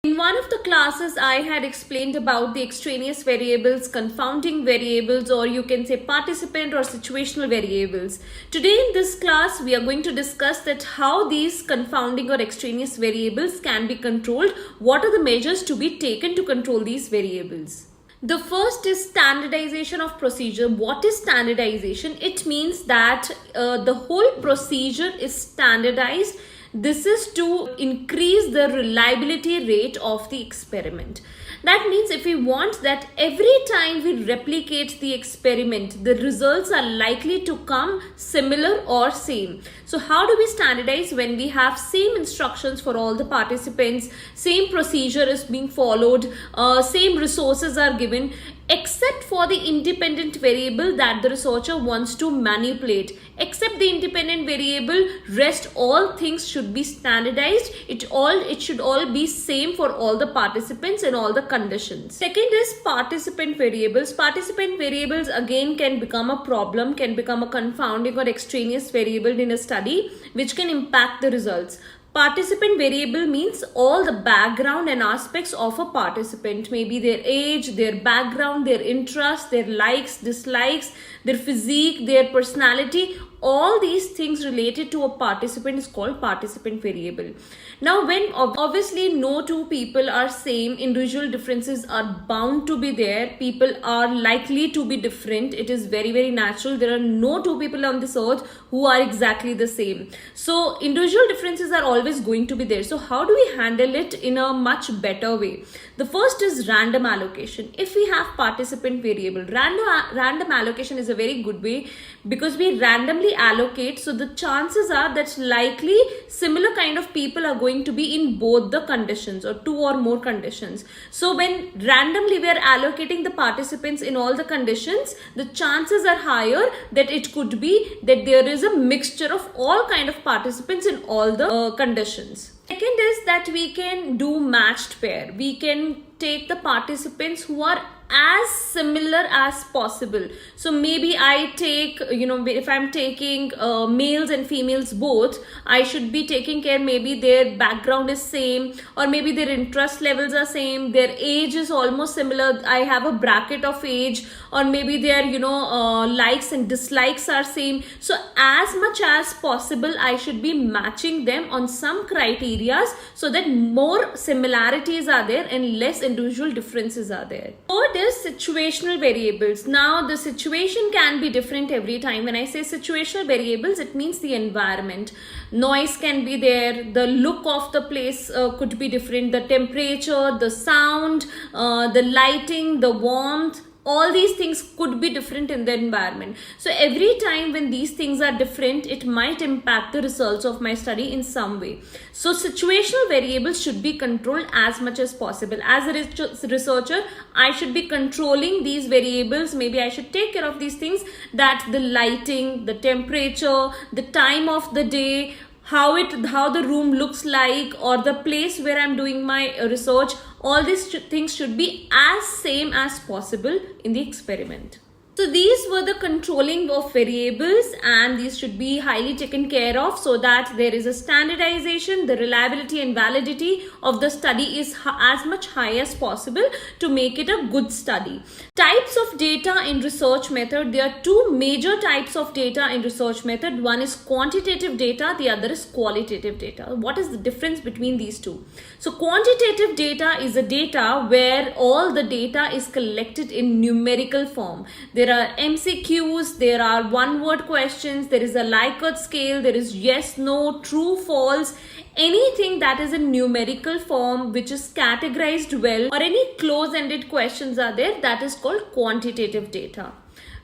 In one of the classes, I had explained about the extraneous variables, confounding variables, or you can say participant or situational variables. Today in this class, we are going to discuss that how these confounding or extraneous variables can be controlled. What are the measures to be taken to control these variables? The first is standardization of procedure. What is standardization? It means that the whole procedure is standardized. This is to increase the reliability rate of the experiment. That means if we want that every time we replicate the experiment, the results are likely to come similar or same. So how do we standardize? When we have same instructions for all the participants, same procedure is being followed, same resources are given, except for the independent variable that the researcher wants to manipulate. Except the independent variable, rest all things should be standardized. It should all be same for all the participants and all the conditions. Second is participant variables. Participant variables again can become a problem, can become a confounding or extraneous variable in a study, which can impact the results. Participant variable means all the background and aspects of a participant, maybe their age, their background, their interests, their likes, dislikes, their physique, their personality. All these things related to a participant is called participant variable. Now, when obviously no two people are same, individual differences are bound to be there. People are likely to be different. It is very, very natural. There are no two people on this earth who are exactly the same. So individual differences are always going to be there. So how do we handle it in a much better way? The first is random allocation. If we have participant variable, random allocation is a very good way because we randomly allocate. So the chances are that likely similar kind of people are going to be in both the conditions or two or more conditions. So when randomly we are allocating the participants in all the conditions, the chances are higher that it could be that there is a mixture of all kind of participants in all the conditions. Second is that we can do matched pair. We can take the participants who are as similar as possible. So maybe I take, if I'm taking males and females both, I should be taking care maybe their background is same, or maybe their interest levels are same, their age is almost similar. I have a bracket of age, or maybe their likes and dislikes are same. So as much as possible, I should be matching them on some criteria so that more similarities are there and less individual differences are there. Third is situational variables. Now the situation can be different every time. When I say situational variables, it means the environment. Noise can be there, the look of the place could be different, the temperature, the sound, the lighting, the warmth. All these things could be different in the environment. So every time when these things are different, it might impact the results of my study in some way. So situational variables should be controlled as much as possible. As a researcher, I should be controlling these variables. Maybe I should take care of these things, that the lighting, the temperature, the time of the day, how the room looks like, or the place where I'm doing my research. All these things should be as same as possible in the experiment. So these were the controlling of variables, and these should be highly taken care of so that there is a standardization. The reliability and validity of the study is as much high as possible to make it a good study. Types of data in research method. There are two major types of data in research method. One is quantitative data, the other is qualitative data. What is the difference between these two? So quantitative data is a data where all the data is collected in numerical form. There are MCQs, there are one-word questions, there is a Likert scale, there is yes, no, true, false. Anything that is in numerical form which is categorized well, or any close-ended questions are there, that is called quantitative data.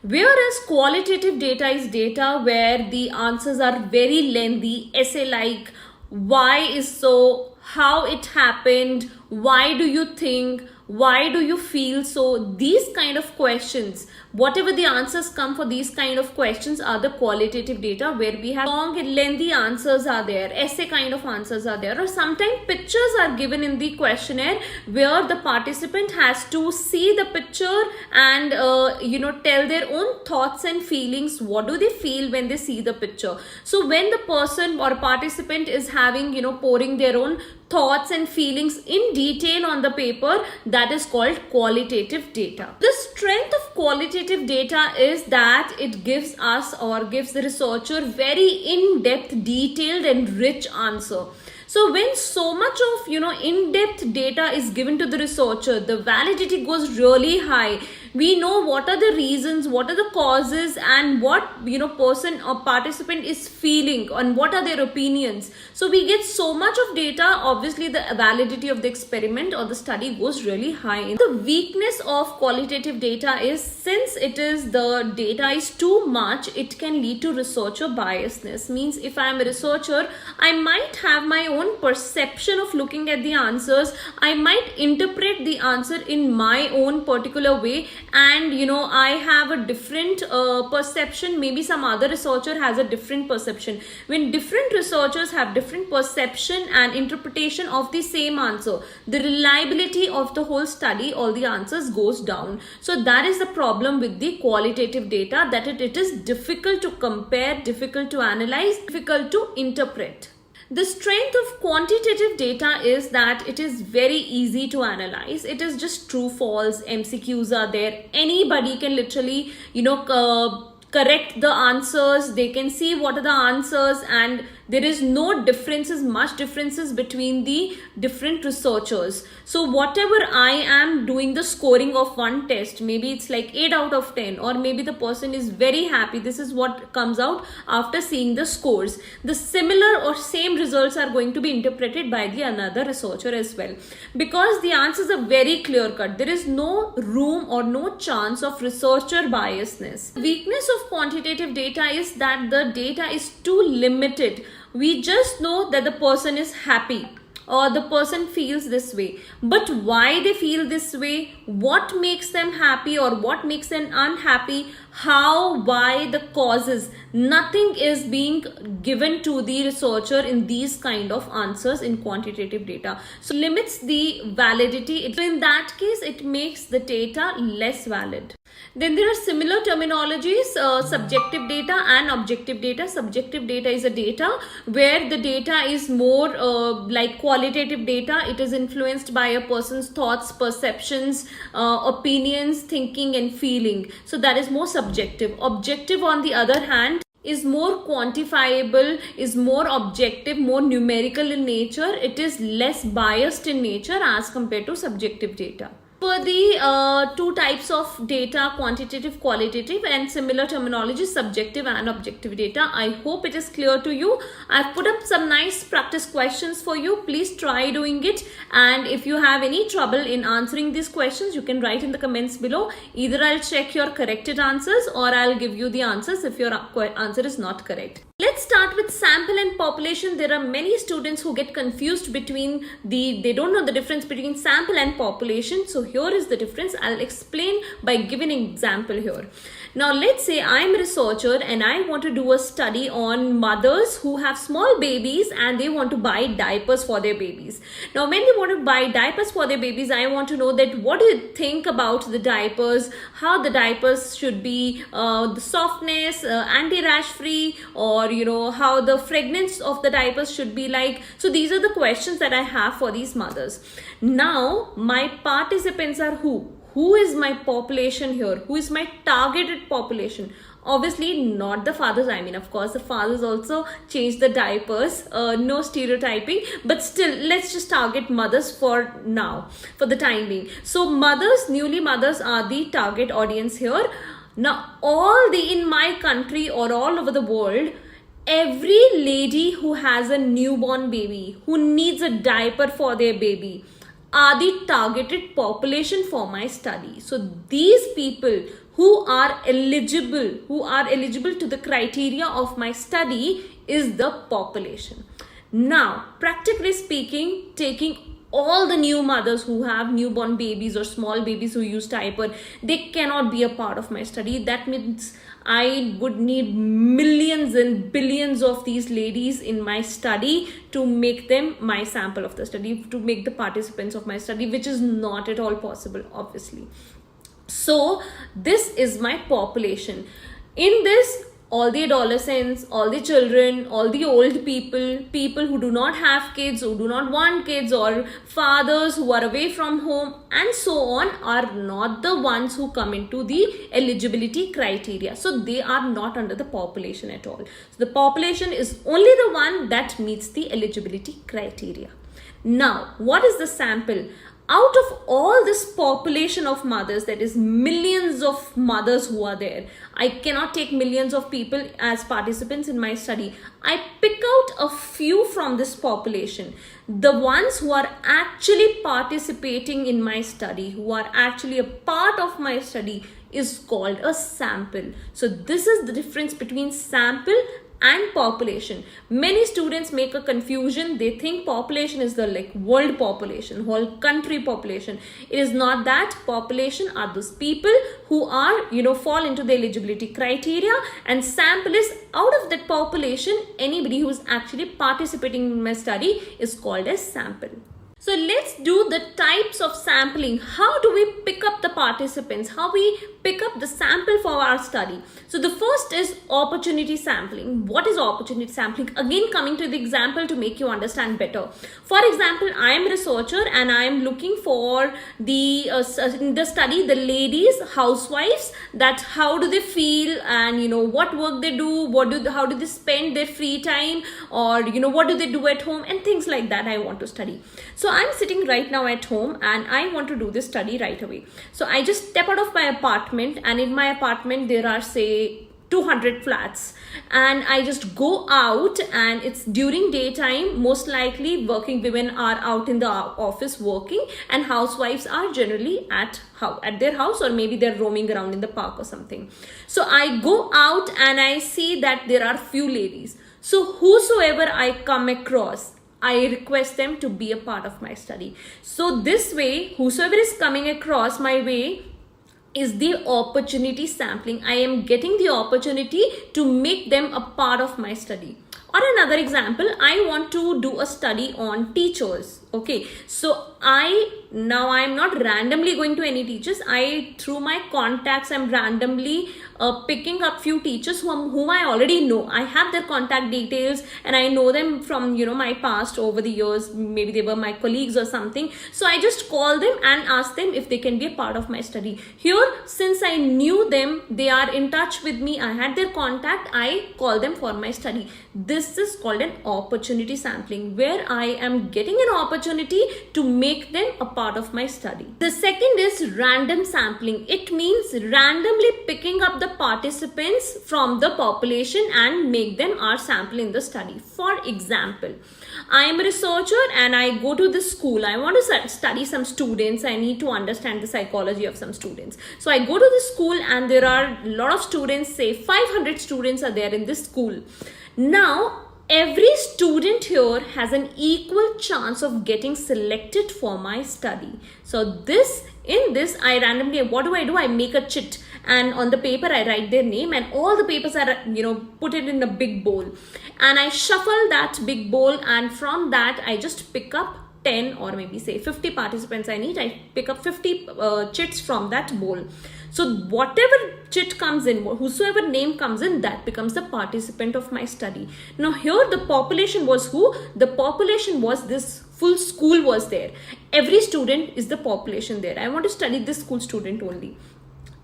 Whereas qualitative data is data where the answers are very lengthy, essay-like, why is so, how it happened, why do you think, why do you feel so. These kind of questions Whatever the answers come for these kind of questions are the qualitative data, where we have long and lengthy answers are there, essay kind of answers are there, or sometimes pictures are given in the questionnaire where the participant has to see the picture and tell their own thoughts and feelings. What do they feel when they see the picture? So when the person or participant is having pouring their own thoughts and feelings in detail on the paper, that is called qualitative data. The strength of qualitative data is that it gives us or gives the researcher very in-depth, detailed and rich answer. So when so much of in-depth data is given to the researcher, the validity goes really high. We know what are the reasons, what are the causes, and what person or participant is feeling and what are their opinions. So we get so much of data, obviously the validity of the experiment or the study goes really high. The weakness of qualitative data is, since the data is too much, it can lead to researcher biasness. Means if I am a researcher, I might have my own perception of looking at the answers. I might interpret the answer in my own particular way, and I have a different perception. Maybe some other researcher has a different perception. When different researchers have different perception and interpretation of the same answer, the reliability of the whole study, all the answers goes down. So that is the problem with the qualitative data, that it is difficult to compare, difficult to analyze, difficult to interpret. The strength of quantitative data is that it is very easy to analyze. It is just true, false, MCQs are there. Anybody can literally, correct the answers. They can see what are the answers, and there is no much differences between the different researchers. So whatever I am doing the scoring of one test, maybe it's like 8 out of 10, or maybe the person is very happy. This is what comes out after seeing the scores. The similar or same results are going to be interpreted by the another researcher as well, because the answers are very clear cut. There is no room or no chance of researcher biasness. Weakness of quantitative data is that the data is too limited. We just know that the person is happy or the person feels this way, but why they feel this way, what makes them happy or what makes them unhappy, how, why, the causes, nothing is being given to the researcher in these kind of answers in quantitative data. So limits the validity. In that case, it makes the data less valid. Then there are similar terminologies, subjective data and objective data. Subjective data is a data where the data is more like qualitative data. It is influenced by a person's thoughts, perceptions, opinions, thinking and feeling. So that is more subjective. Objective, on the other hand, is more quantifiable, is more objective, more numerical in nature. It is less biased in nature as compared to subjective data. For the two types of data, quantitative, qualitative, and similar terminology, subjective and objective data. I hope it is clear to you. I've put up some nice practice questions for you. Please try doing it. And if you have any trouble in answering these questions, you can write in the comments below. Either I'll check your corrected answers or I'll give you the answers if your answer is not correct. Let's start with sample and population. There are many students who get confused between they don't know the difference between sample and population. So here is the difference. I'll explain by giving an example here. Now let's say I'm a researcher and I want to do a study on mothers who have small babies and they want to buy diapers for their babies. Now when they want to buy diapers for their babies, I want to know that what do you think about the diapers, how the diapers should be, the softness, anti-rash free, or how the fragrance of the diapers should be like. So these are the questions that I have for these mothers. Now my participants are who? Who is my population here? Who is my targeted population? Obviously not the fathers. I mean, of course the fathers also change the diapers, no stereotyping, but still let's just target mothers for now, for the time being. So mothers, newly mothers are the target audience here. Now in my country or all over the world, every lady who has a newborn baby, who needs a diaper for their baby, are the targeted population for my study. So these people who are eligible to the criteria of my study is the population. Now, practically speaking, taking all the new mothers who have newborn babies or small babies who use diaper, they cannot be a part of my study. That means I would need millions and billions of these ladies in my study to make them my sample of the study, to make the participants of my study, which is not at all possible, obviously. So this is my population. In this, all the adolescents, all the children, all the old people, people who do not have kids, who do not want kids, or fathers who are away from home, and so on, are not the ones who come into the eligibility criteria. So they are not under the population at all. So the population is only the one that meets the eligibility criteria. Now, what is the sample? Out of all this population of mothers, that is millions of mothers who are there, I cannot take millions of people as participants in my study. I pick out a few from this population. The ones who are actually participating in my study, who are actually a part of my study, is called a sample. So this is the difference between sample and population. Many students make a confusion. They think population is the world population, whole country population. It is not that. Population are those people who are fall into the eligibility criteria, and sample is out of that population. Anybody who is actually participating in my study is called as sample. So let's do the types of sampling. How do we pick up the participants? How we pick up the sample for our study? So the first is opportunity sampling. What is opportunity sampling? Again, coming to the example to make you understand better. For example, I am a researcher and I am looking for the study the ladies, housewives, that how do they feel, and what work they do, how do they spend their free time, or what do they do at home, and things like that I want to study. So I'm sitting right now at home and I want to do this study right away. So I just step out of my apartment, and in my apartment there are, say, 200 flats, and I just go out, and it's during daytime. Most likely working women are out in the office working, and housewives are generally at their house, or maybe they're roaming around in the park or something. So I go out and I see that there are few ladies. So whosoever I come across, I request them to be a part of my study. So this way, whosoever is coming across my way is the opportunity sampling. I am getting the opportunity to make them a part of my study. Or another example, I want to do a study on teachers. Okay, so now I'm not randomly going to any teachers. Through my contacts, I'm randomly picking up few teachers whom I already know. I have their contact details and I know them from my past over the years. Maybe they were my colleagues or something. So I just call them and ask them if they can be a part of my study. Here, since I knew them, they are in touch with me, I had their contact, I call them for my study. This is called an opportunity sampling, where I am getting an opportunity to make them a part of my study. The second is random sampling. It means randomly picking up the participants from the population and make them our sample in the study. For example, I am a researcher and I go to the school. I want to study some students. I need to understand the psychology of some students. So I go to the school and there are a lot of students, say 500 students are there in this school. Now, every student here has an equal chance of getting selected for my study. So in this, I randomly, what do? I make a chit, and on the paper I write their name, and all the papers are, put it in a big bowl. And I shuffle that big bowl, and from that I just pick up 10 or maybe say 50 participants I pick up 50 chits from that bowl. So whatever chit comes in, whosoever name comes in, that becomes the participant of my study. Now here the population was who? The population was this full school was there. Every student is the population there. I want to study this school student only.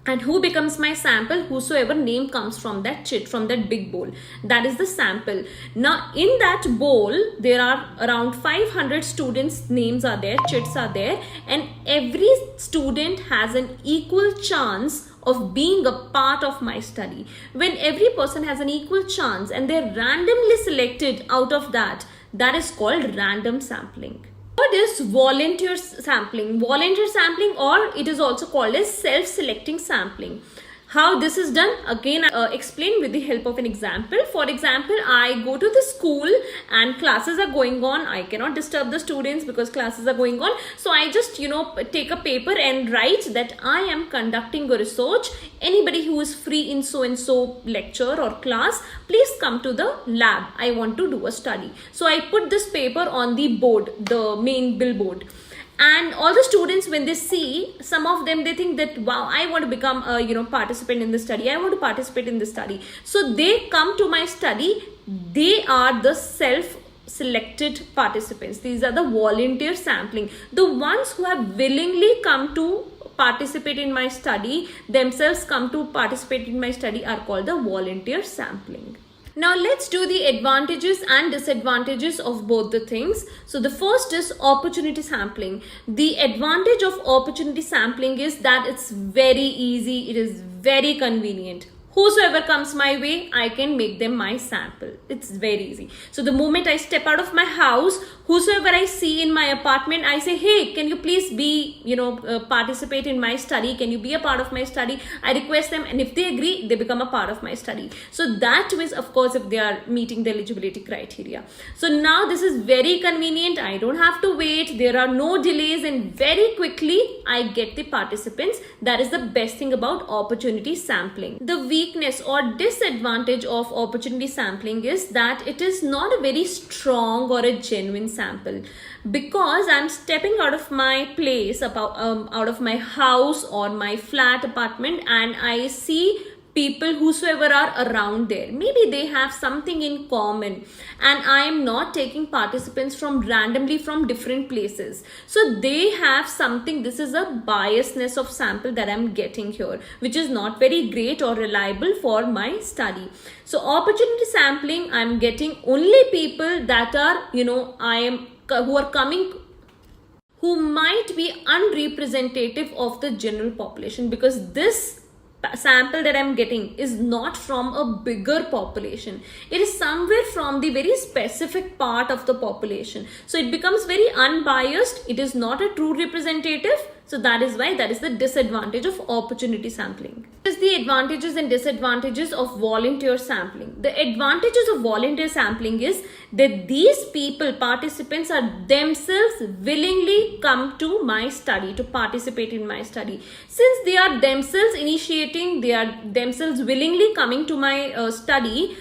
And who becomes my sample? Whosoever name comes from that chit, from that big bowl. That is the sample. Now in that bowl, there are around 500 students' names are there, chits are there, and every student has an equal chance of being a part of my study. When every person has an equal chance and they're randomly selected out of that, that is called random sampling. What is volunteer sampling? Volunteer sampling, or it is also called as self-selecting sampling. How this is done? Again, I explain with the help of an example. For example, I go to the school and classes are going on. I cannot disturb the students because classes are going on. So I just, take a paper and write that I am conducting a research. Anybody who is free in so and so lecture or class, please come to the lab. I want to do a study. So I put this paper on the board, the main billboard. And all the students, when they see, some of them, they think that, wow, I want to become a participant in this study. I want to participate in this study. So they come to my study. They are the self-selected participants. These are the volunteer sampling. The ones who have willingly come to participate in my study, themselves come to participate in my study, are called the volunteer sampling. Now let's do the advantages and disadvantages of both the things. So the first is opportunity sampling. The advantage of opportunity sampling is that it's very easy. It is very convenient. Whosoever comes my way, I can make them my sample. It's very easy. So the moment I step out of my house, whosoever I see in my apartment, I say, hey, can you please be, participate in my study? Can you be a part of my study? I request them, and if they agree, they become a part of my study. So that is, of course, if they are meeting the eligibility criteria. So now this is very convenient. I don't have to wait. There are no delays, and very quickly I get the participants. That is the best thing about opportunity sampling. The weakness or disadvantage of opportunity sampling is that it is not a very strong or a genuine sample, because I'm stepping out of my place, out of my house or my flat apartment, and I see people whosoever are around there. Maybe they have something in common, and I am not taking participants from randomly from different places. So they have something. This is a biasness of sample that I'm getting here, which is not very great or reliable for my study. So opportunity sampling, I'm getting only people that are, who are coming, who might be unrepresentative of the general population, because this sample that I'm getting is not from a bigger population. It is somewhere from the very specific part of the population. So it becomes very unbiased. It is not a true representative. So that is why that is the disadvantage of opportunity sampling. What is the advantages and disadvantages of volunteer sampling? The advantages of volunteer sampling is that these people, participants, are themselves willingly come to my study, to participate in my study. Since they are themselves initiating, they are themselves willingly coming to my study,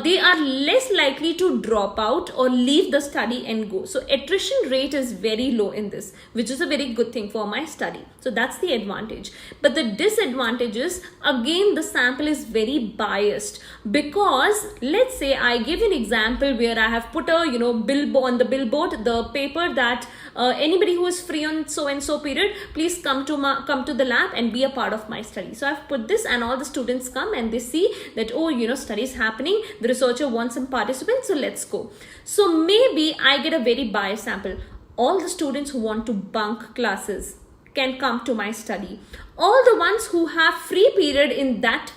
they are less likely to drop out or leave the study and go. So attrition rate is very low in this, which is a very good thing for my study. So that's the advantage. But the disadvantage is, again, the sample is very biased, because let's say I give an example where I have put a billboard on the billboard, the paper that anybody who is free on so and so period, please come to the lab and be a part of my study. So I've put this, and all the students come and they see that, oh, study is happening, the researcher wants some participants, so let's go. So maybe I get a very biased sample. All the students who want to bunk classes can come to my study. All the ones who have free period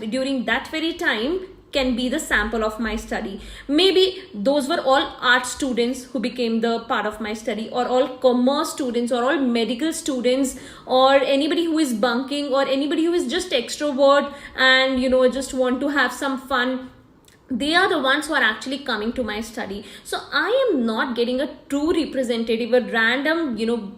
during that very time can be the sample of my study. Maybe those were all art students who became the part of my study, or all commerce students, or all medical students, or anybody who is bunking, or anybody who is just extrovert and just want to have some fun. They are the ones who are actually coming to my study. So I am not getting a true representative, a random,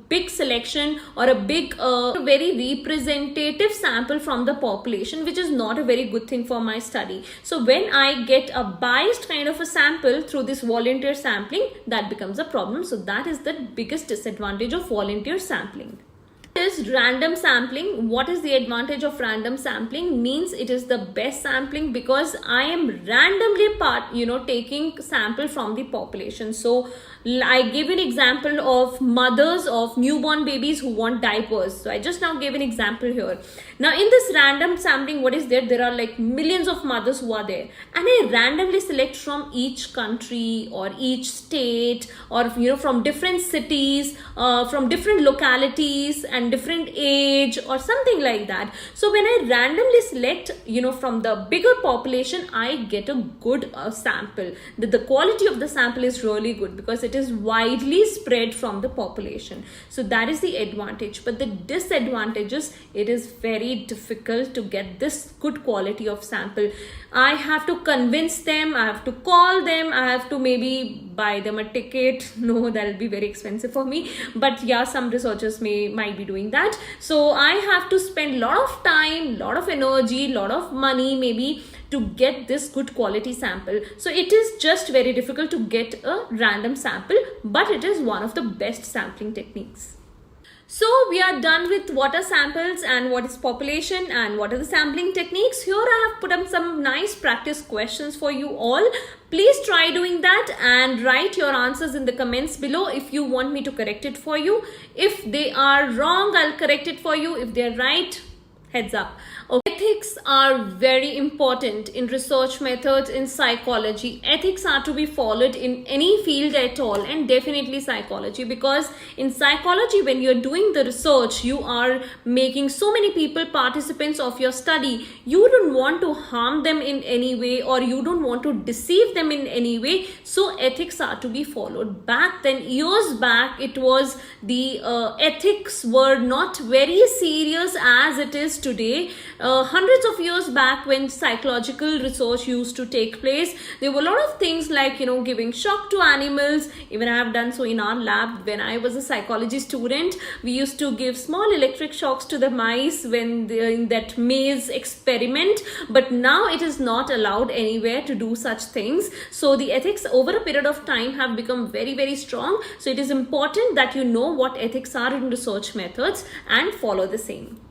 big selection, or a big, very representative sample from the population, which is not a very good thing for my study. So when I get a biased kind of a sample through this volunteer sampling, that becomes a problem. So that is the biggest disadvantage of volunteer sampling. Is random sampling. What is the advantage of random sampling? Means it is the best sampling, because I am randomly taking sample from the population. So I gave an example of mothers of newborn babies who want diapers. So I just now gave an example here. Now in this random sampling, what is there? There are like millions of mothers who are there, and I randomly select from each country or each state, or from different cities, from different localities and different age, or something like that. So when I randomly select from the bigger population, I get a good sample. The quality of the sample is really good, because it is widely spread from the population. So that is the advantage. But the disadvantage is it is very difficult to get this good quality of sample. I have to convince them, I have to call them, I have to maybe buy them a ticket. No, that'll be very expensive for me, but yeah, some researchers might be doing that. So I have to spend a lot of time, lot of energy, lot of money maybe to get this good quality sample. So it is just very difficult to get a random sample, but it is one of the best sampling techniques. So we are done with what are samples and what is population and what are the sampling techniques. Here I have put up some nice practice questions for you all. Please try doing that and write your answers in the comments below if you want me to correct it for you. If they are wrong, I'll correct it for you. If they're right, heads up. Okay. Ethics are very important in research methods in psychology. Ethics are to be followed in any field at all, and definitely psychology, because in psychology when you're doing the research, you are making so many people participants of your study. You don't want to harm them in any way, or you don't want to deceive them in any way. So ethics are to be followed. Back then, years back, it was the ethics were not very serious as it is today. Hundreds of years back, when psychological research used to take place, there were a lot of things like, giving shock to animals. Even I have done so in our lab. When I was a psychology student, we used to give small electric shocks to the mice when they're in that maze experiment. But now it is not allowed anywhere to do such things. So the ethics over a period of time have become very, very strong. So it is important that you know what ethics are in research methods and follow the same.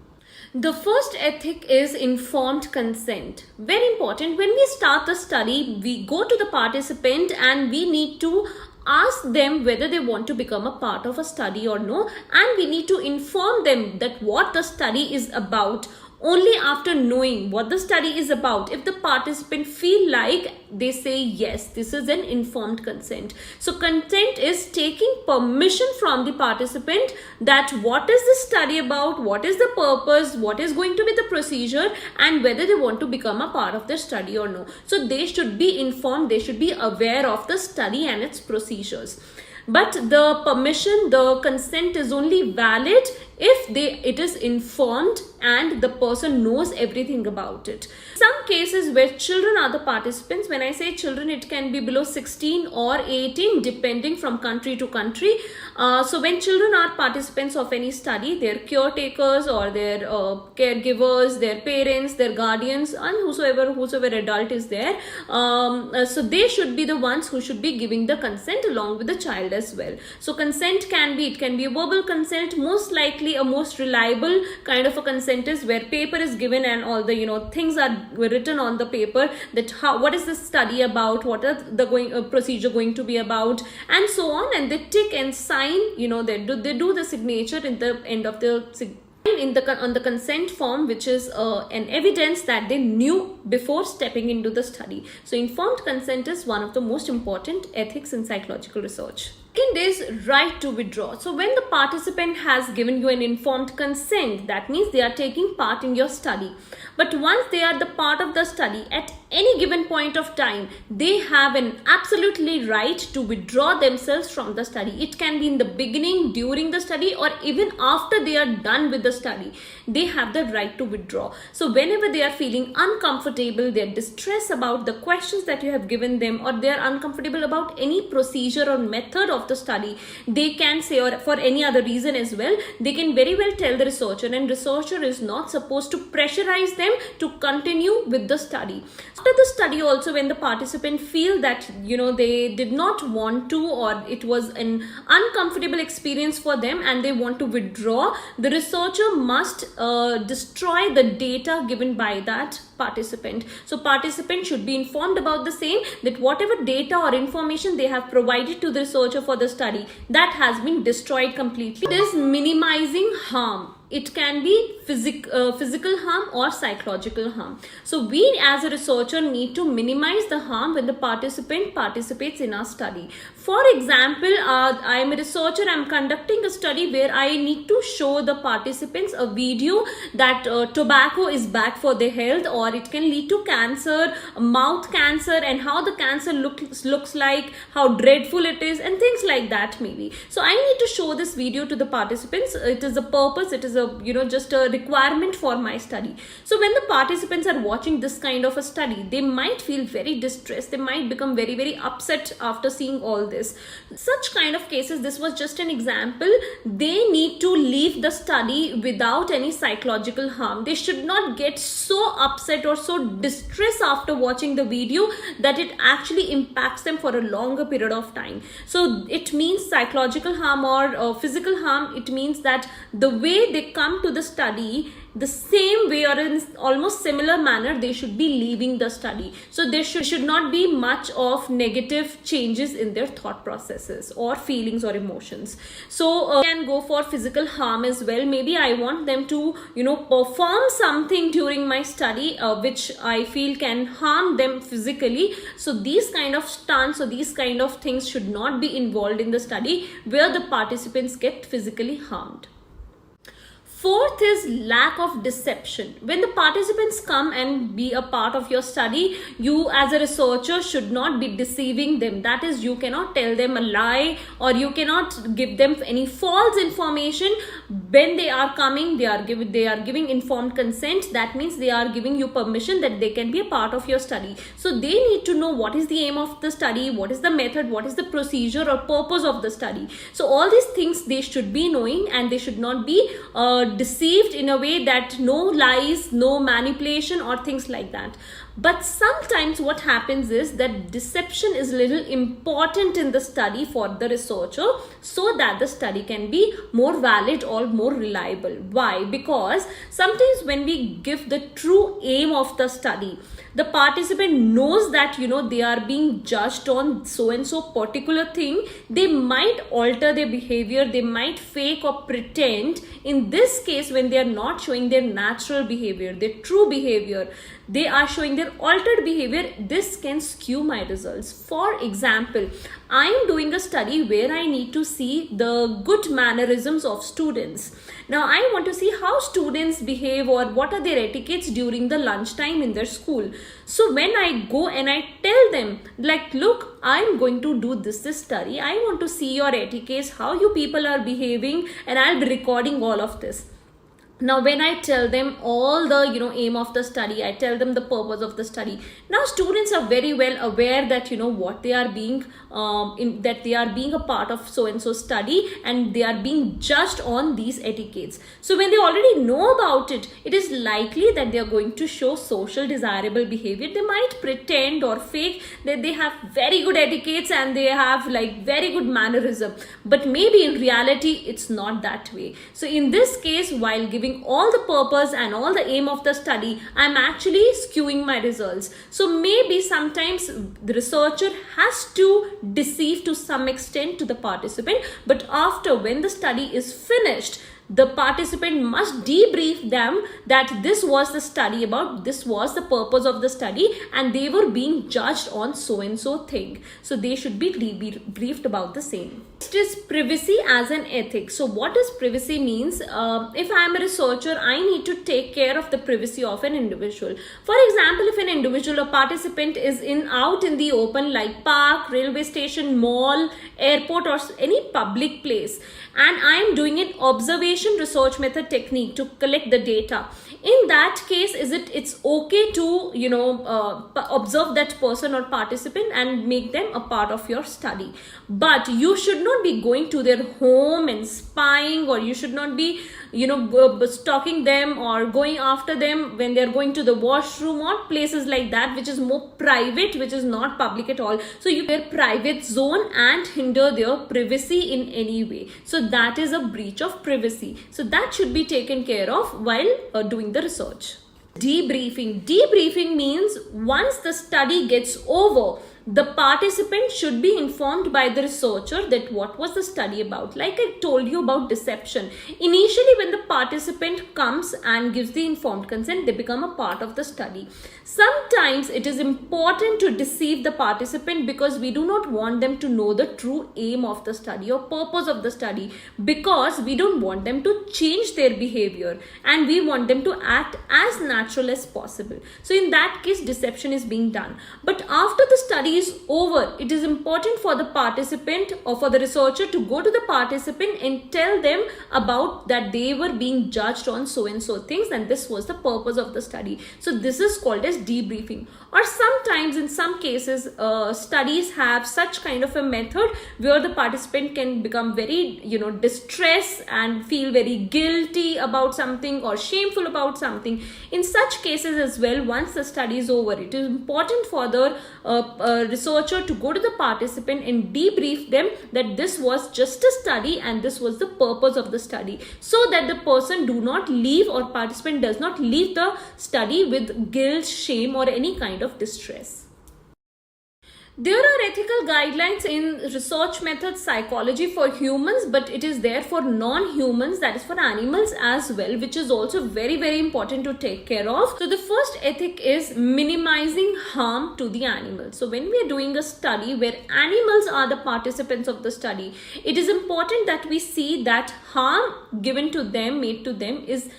The first ethic is informed consent. Very important. When we start the study, we go to the participant and we need to ask them whether they want to become a part of a study or no, and we need to inform them that what the study is about. Only after knowing what the study is about, if the participant feel like, they say yes, this is an informed consent. So consent is taking permission from the participant that what is this study about, what is the purpose, what is going to be the procedure, and whether they want to become a part of the study or no. So they should be informed, they should be aware of the study and its procedures. But the permission, the consent is only valid if it is informed and the person knows everything about it. Some cases where children are the participants, when I say children, it can be below 16 or 18 depending from country to country. So when children are participants of any study, their caretakers or their caregivers, their parents, their guardians, and whosoever adult is there, so they should be the ones who should be giving the consent along with the child as well. So consent can be a verbal consent. Most likely a most reliable kind of a consent is where paper is given and all the things are written on the paper, that what is the study about, what are the procedure going to be about, and so on, and they tick and sign. They do the signature in the end of the on the consent form, which is an evidence that they knew before stepping into the study. So informed consent is one of the most important ethics in psychological research. Second is right to withdraw. So when the participant has given you an informed consent, that means they are taking part in your study. But once they are the part of the study, at any given point of time, they have an absolutely right to withdraw themselves from the study. It can be in the beginning, during the study, or even after they are done with the study. They have the right to withdraw. So whenever they are feeling uncomfortable, they are distressed about the questions that you have given them, or they are uncomfortable about any procedure or method of the study, they can say, or for any other reason as well, they can very well tell the researcher, and researcher is not supposed to pressurize them to continue with the study. After the study also, when the participant feel that they did not want to, or it was an uncomfortable experience for them and they want to withdraw, the researcher must destroy the data given by that participant. So participant should be informed about the same, that whatever data or information they have provided to the researcher for the study, that has been destroyed completely. It is minimizing harm. It can be physical harm or psychological harm. So we as a researcher need to minimize the harm when the participant participates in our study. For example, I am a researcher, I am conducting a study where I need to show the participants a video that tobacco is bad for their health, or it can lead to cancer, mouth cancer, and how the cancer looks like, how dreadful it is, and things like that maybe. So I need to show this video to the participants. It is a purpose, it is a just a requirement for my study. So when the participants are watching this kind of a study, they might feel very distressed, they might become very upset after seeing all this. Such kind of cases, this was just an example, they need to leave the study without any psychological harm. They should not get so upset or so distressed after watching the video that it actually impacts them for a longer period of time. So it means psychological harm or physical harm. It means that the way they come to the study, the same way or in almost similar manner, they should be leaving the study. So there should not be much of negative changes in their thought processes or feelings or emotions. So can go for physical harm as well. Maybe I want them to perform something during my study which I feel can harm them physically. So these kind of stunts or these kind of things should not be involved in the study where the participants get physically harmed. Fourth is lack of deception. When the participants come and be a part of your study, you as a researcher should not be deceiving them. That is, you cannot tell them a lie or you cannot give them any false information. When they are coming, they are giving informed consent. That means they are giving you permission that they can be a part of your study. So they need to know what is the aim of the study, what is the method, what is the procedure or purpose of the study. So all these things they should be knowing, and they should not be deceived in a way that no lies, no manipulation or things like that. But sometimes what happens is that deception is little important in the study for the researcher so that the study can be more valid or more reliable. Why? Because sometimes when we give the true aim of the study, the participant knows that they are being judged on so and so particular thing, they might alter their behavior, they might fake or pretend. In this case, when they are not showing their natural behavior, their true behavior, they are showing their altered behavior, this can skew my results. For example, I am doing a study where I need to see the good mannerisms of students. Now I want to see how students behave or what are their etiquettes during the lunchtime in their school. So when I go and I tell them like, look, I'm going to do this study, I want to see your etiquettes, how you people are behaving, and I'll be recording all of this. Now when I tell them all the aim of the study, I tell them the purpose of the study. Now students are very well aware that what they are being that they are being a part of so and so study, and they are being judged on these etiquettes. So when they already know about it, it is likely that they are going to show social desirable behavior. They might pretend or fake that they have very good etiquettes and they have like very good mannerism, but maybe in reality it's not that way. So in this case, while giving all the purpose and all the aim of the study, I'm actually skewing my results. So maybe sometimes the researcher has to deceive to some extent to the participant, but after when the study is finished, the participant must debrief them that this was the study about, this was the purpose of the study, and they were being judged on so and so thing. So they should be briefed about the same. Next is privacy as an ethic. So what does privacy means? If I am a researcher, I need to take care of the privacy of an individual. For example, if an individual or participant is out in the open like park, railway station, mall, airport or any public place, and I am doing an observation research method technique to collect the data. In that case, it's okay to observe that person or participant and make them a part of your study. But you should not be going to their home and spying, or you should not be stalking them or going after them when they're going to the washroom or places like that, which is more private, which is not public at all. So you their private zone and hinder their privacy in any way. So that is a breach of privacy. So that should be taken care of while doing the research. Debriefing. Debriefing means once the study gets over, The participant should be informed by the researcher that what was the study about. Like I told you about deception. Initially, when the participant comes and gives the informed consent, they become a part of the study. Sometimes it is important to deceive the participant because we do not want them to know the true aim of the study or purpose of the study, because we don't want them to change their behavior and we want them to act as natural as possible. So in that case, deception is being done. But after the study is over, it is important for the participant or for the researcher to go to the participant and tell them about that they were being judged on so and so things and this was the purpose of the study. So this is called as debriefing. Or sometimes in some cases, studies have such kind of a method where the participant can become very distressed and feel very guilty about something or shameful about something. In such cases as well, once the study is over, it is important for the researcher to go to the participant and debrief them that this was just a study and this was the purpose of the study, so that the person do not leave or participant does not leave the study with guilt, shame or any kind of distress. There are ethical guidelines in research methods psychology for humans, but it is there for non-humans, that is for animals as well, which is also very, very important to take care of. So the first ethic is minimizing harm to the animals. So when we are doing a study where animals are the participants of the study, it is important that we see that harm given to them, made to them, is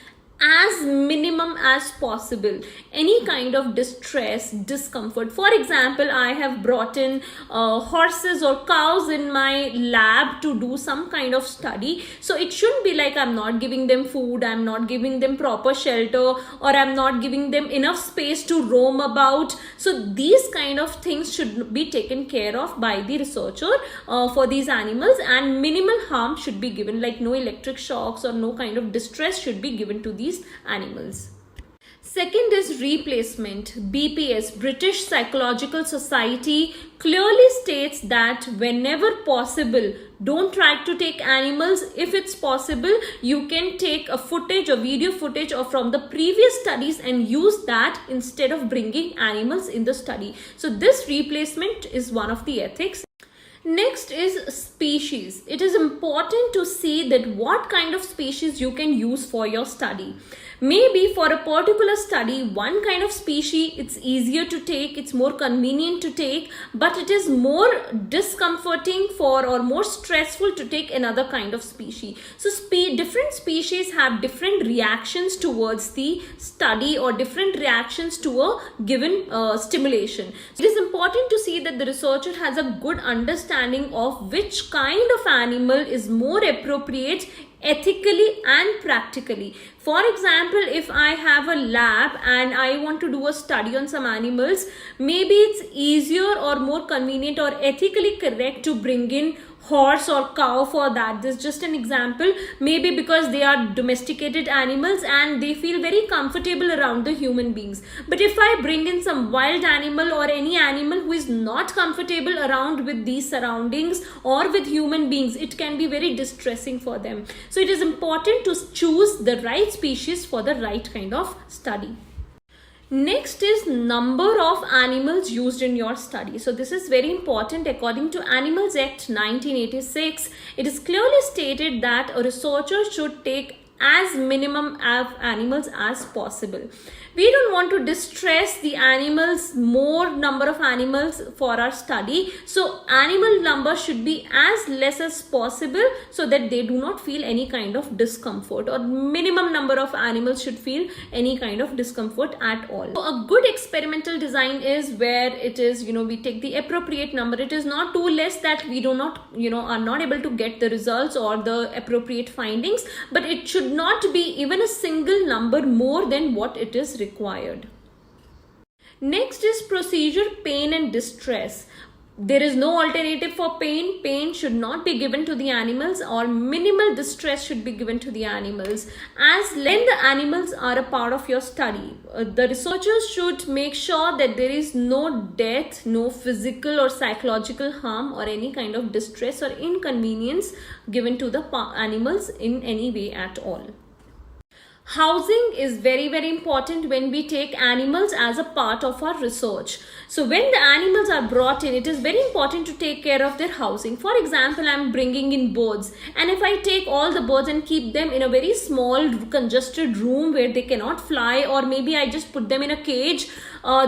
as minimum as possible. Any kind of distress, discomfort. For example, I have brought in horses or cows in my lab to do some kind of study. So it shouldn't be like I'm not giving them food, I'm not giving them proper shelter, or I'm not giving them enough space to roam about. So these kind of things should be taken care of by the researcher for these animals, and minimal harm should be given, like no electric shocks or no kind of distress should be given to these animals. Second is replacement. BPS, British Psychological Society, clearly states that whenever possible, don't try to take animals. If it's possible, you can take a footage or video footage or from the previous studies and use that instead of bringing animals in the study. So this replacement is one of the ethics. Next is species. It is important to see that what kind of species you can use for your study. Maybe for a particular study, one kind of species, it's easier to take, it's more convenient to take, but it is more discomforting for or more stressful to take another kind of species. So different species have different reactions towards the study or different reactions to a given stimulation. So it is important to see that the researcher has a good understanding of which kind of animal is more appropriate ethically and practically. For example, if I have a lab and I want to do a study on some animals, maybe it's easier or more convenient or ethically correct to bring in horse or cow for that. This is just an example. Maybe because they are domesticated animals and they feel very comfortable around the human beings. But if I bring in some wild animal or any animal who is not comfortable around with these surroundings or with human beings, it can be very distressing for them. So it is important to choose the right species for the right kind of study. Next is number of animals used in your study. So this is very important. According to Animals Act 1986, it is clearly stated that a researcher should take as minimum of animals as possible. We don't want to distress the animals, more number of animals for our study. So animal number should be as less as possible so that they do not feel any kind of discomfort, or minimum number of animals should feel any kind of discomfort at all. So a good experimental design is where it is, we take the appropriate number. It is not too less that we do not, are not able to get the results or the appropriate findings, but it should not be even a single number more than what it is required. Next is procedure, pain and distress. There is no alternative for pain. Pain should not be given to the animals, or minimal distress should be given to the animals. As when the animals are a part of your study, the researchers should make sure that there is no death, no physical or psychological harm or any kind of distress or inconvenience given to the animals in any way at all. Housing is very important when we take animals as a part of our research. So when the animals are brought in, it is very important to take care of their housing. For example, I'm bringing in birds, and if I take all the birds and keep them in a very small congested room where they cannot fly, or maybe I just put them in a cage,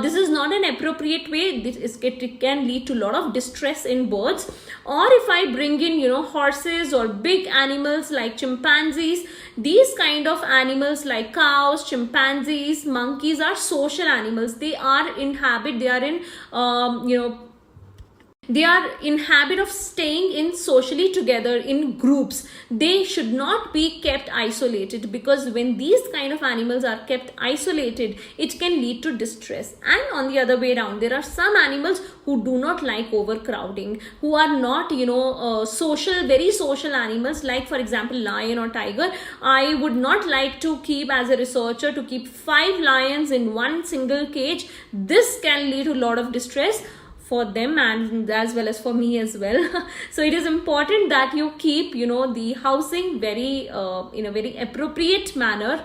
this is not an appropriate way. It can lead to a lot of distress in birds. Or if I bring in horses or big animals like chimpanzees, these kind of animals like cows, chimpanzees, monkeys are social animals. They are in habit, they are in habit of staying in socially together in groups. They should not be kept isolated, because when these kind of animals are kept isolated, it can lead to distress. And on the other way around, there are some animals who do not like overcrowding, who are not very social animals, like for example lion or tiger. I would not like to keep, as a researcher, to keep 5 lions in one single cage. This can lead to a lot of distress for them and as well as for me as well. So it is important that you keep the housing very in a very appropriate manner,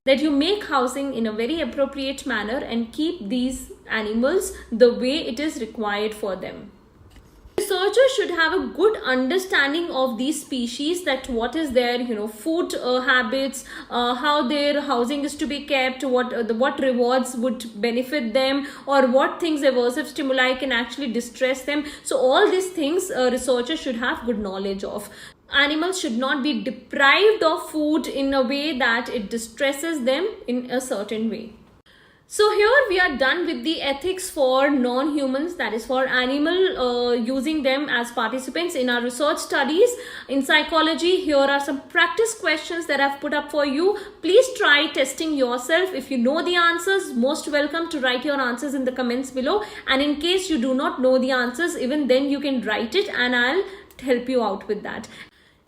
that you make housing in a very appropriate manner and keep these animals the way it is required for them. Researchers should have a good understanding of these species, that what is their food habits, how their housing is to be kept, what rewards would benefit them, or what things, aversive stimuli, can actually distress them. So all these things researchers should have good knowledge of. Animals should not be deprived of food in a way that it distresses them in a certain way. So here we are done with the ethics for non-humans, that is for animal, using them as participants in our research studies. In psychology, here are some practice questions that I've put up for you. Please try testing yourself. If you know the answers, most welcome to write your answers in the comments below. And in case you do not know the answers, even then you can write it and I'll help you out with that.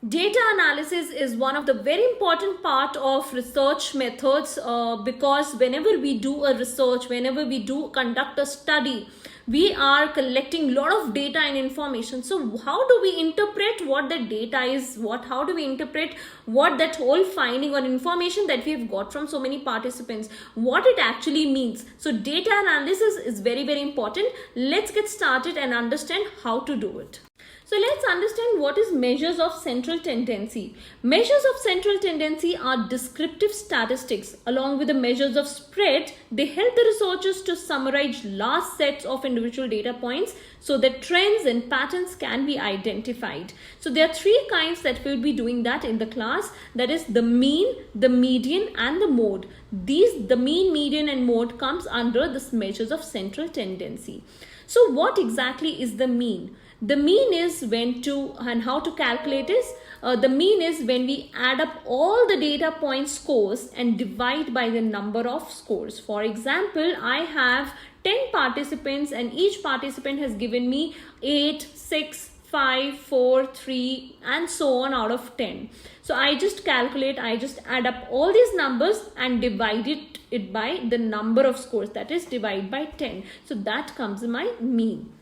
Data analysis is one of the very important part of research methods, because whenever we do a research, whenever we do conduct a study, we are collecting a lot of data and information. So how do we interpret what the data is? How do we interpret what that whole finding or information that we have got from so many participants, what it actually means? So data analysis is very important. Let's get started and understand how to do it. So let's understand what is measures of central tendency. Measures of central tendency are descriptive statistics. Along with the measures of spread, they help the researchers to summarize large sets of individual data points so that trends and patterns can be identified. So there are 3 kinds that we'll be doing that in the class. That is the mean, the median and the mode. The mean, median and mode comes under this measures of central tendency. So what exactly is the mean? The mean is how to calculate is, the mean is when we add up all the data point scores and divide by the number of scores. For example, I have 10 participants and each participant has given me 8, 6, 5, 4, 3 and so on out of 10. So I just add up all these numbers and divide it by the number of scores, that is divide by 10. So that comes my mean.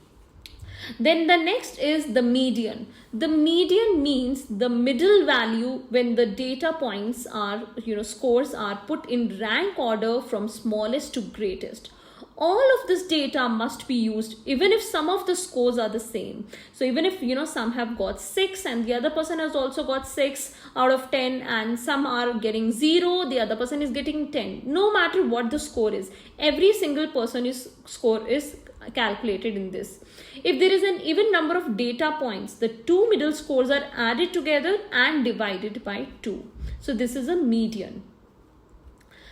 Then the next is the median. The median means the middle value when the data points are, scores are put in rank order from smallest to greatest. All of this data must be used even if some of the scores are the same. So even if some have got 6 and the other person has also got 6 out of 10 and some are getting 0, the other person is getting 10. No matter what the score is, every single person's score is calculated in this. If there is an even number of data points, the 2 middle scores are added together and divided by 2. So this is a median.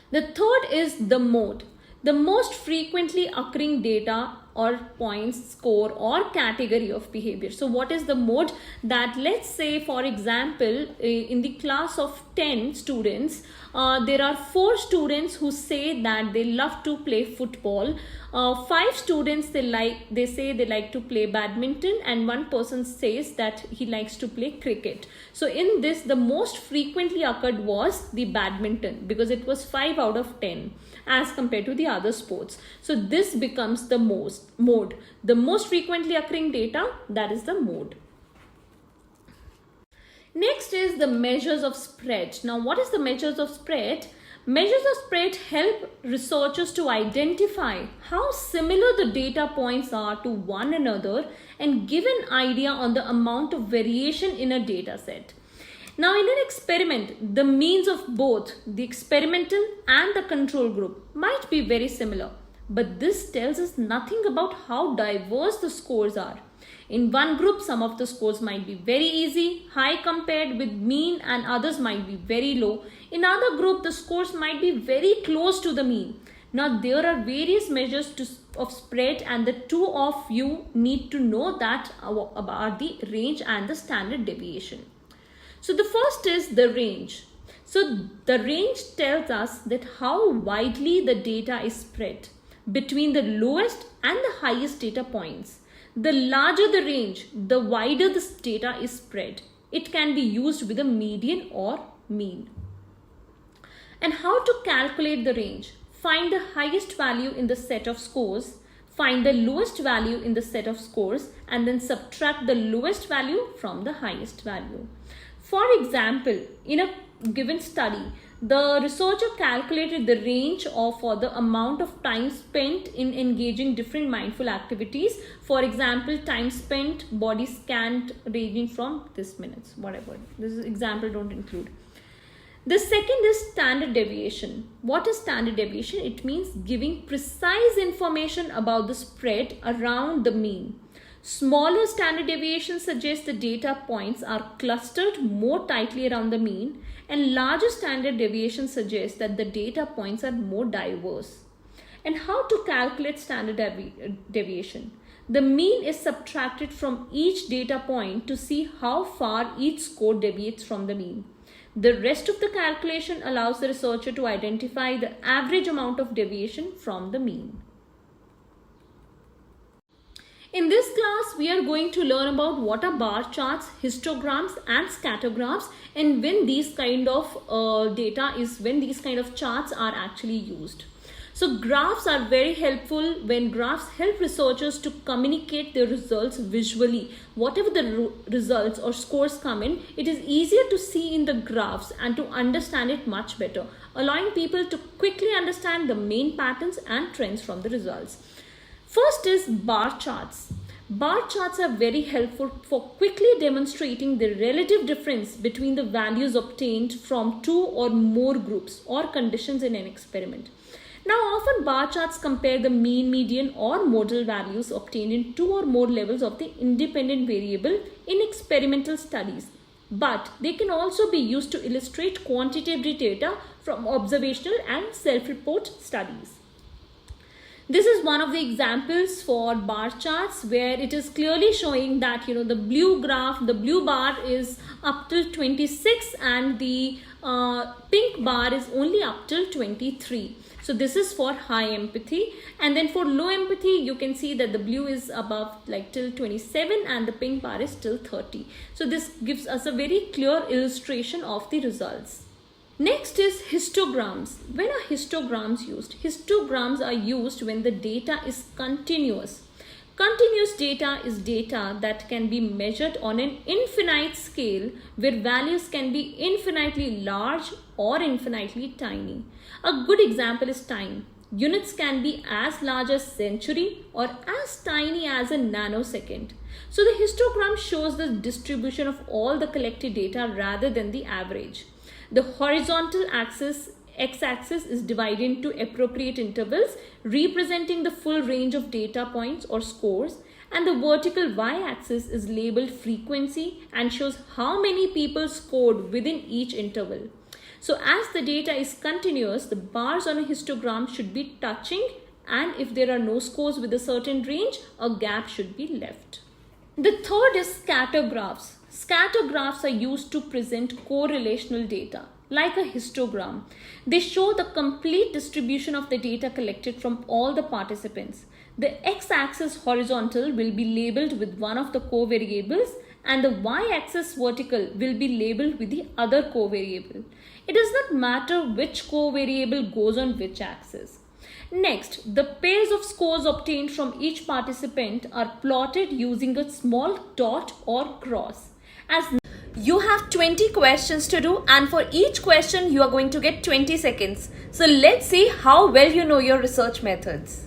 The third is the mode. The most frequently occurring data or points, score or category of behavior. So what is the mode? That let's say for example in the class of 10 students, there are 4 students who say that they love to play football. 5 students they say they like to play badminton, and 1 person says that he likes to play cricket. So in this, the most frequently occurred was the badminton because it was 5 out of 10 as compared to the other sports. So this becomes the mode. The most frequently occurring data, that is the mode. Next is the measures of spread. Now what is the measures of spread? Measures of spread help researchers to identify how similar the data points are to one another and give an idea on the amount of variation in a data set. Now, in an experiment, the means of both the experimental and the control group might be very similar, but this tells us nothing about how diverse the scores are. In one group, some of the scores might be very easy, high compared with mean, and others might be very low. In other group, the scores might be very close to the mean. Now, there are various measures of spread, and the two of you need to know that about the range and the standard deviation. So the first is the range. So the range tells us that how widely the data is spread between the lowest and the highest data points. The larger the range, the wider the data is spread. It can be used with a median or mean. And how to calculate the range? Find the highest value in the set of scores, find the lowest value in the set of scores, and then subtract the lowest value from the highest value. For example, in a given study, the researcher calculated the range for the amount of time spent in engaging different mindful activities. For example, time spent, body scanned, ranging from this minutes, whatever. This is example, don't include. The second is standard deviation. What is standard deviation? It means giving precise information about the spread around the mean. Smaller standard deviations suggest the data points are clustered more tightly around the mean, and larger standard deviations suggest that the data points are more diverse. And how to calculate standard deviation? The mean is subtracted from each data point to see how far each score deviates from the mean. The rest of the calculation allows the researcher to identify the average amount of deviation from the mean. In this class, we are going to learn about what are bar charts, histograms and scattergraphs, and when these kind of charts are actually used. So graphs are very helpful when graphs help researchers to communicate their results visually. Whatever the results or scores come in, it is easier to see in the graphs and to understand it much better, allowing people to quickly understand the main patterns and trends from the results. First is bar charts. Bar charts are very helpful for quickly demonstrating the relative difference between the values obtained from two or more groups or conditions in an experiment. Now, often bar charts compare the mean, median or modal values obtained in two or more levels of the independent variable in experimental studies. But they can also be used to illustrate quantitative data from observational and self-report studies. This is one of the examples for bar charts where it is clearly showing that the blue bar is up till 26 and the pink bar is only up till 23. So this is for high empathy, and then for low empathy you can see that the blue is above till 27 and the pink bar is till 30. So this gives us a very clear illustration of the results. Next is histograms. When are histograms used? Histograms are used when the data is continuous. Continuous data is data that can be measured on an infinite scale where values can be infinitely large or infinitely tiny. A good example is time. Units can be as large as century or as tiny as a nanosecond. So the histogram shows the distribution of all the collected data rather than the average. The horizontal axis, x-axis, is divided into appropriate intervals representing the full range of data points or scores, and the vertical y-axis is labeled frequency and shows how many people scored within each interval. So as the data is continuous, the bars on a histogram should be touching, and if there are no scores with a certain range, a gap should be left. The third is scattergraphs. Scattergraphs are used to present correlational data, like a histogram. They show the complete distribution of the data collected from all the participants. The x-axis horizontal will be labeled with one of the covariables, and the y-axis vertical will be labeled with the other covariable. It does not matter which covariable goes on which axis. Next, the pairs of scores obtained from each participant are plotted using a small dot or cross. As You have 20 questions to do, and for each question you are going to get 20 seconds. So let's see how well you know your research methods.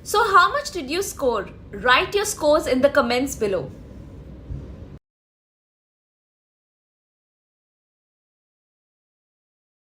So how much did you score? Write your scores in the comments below.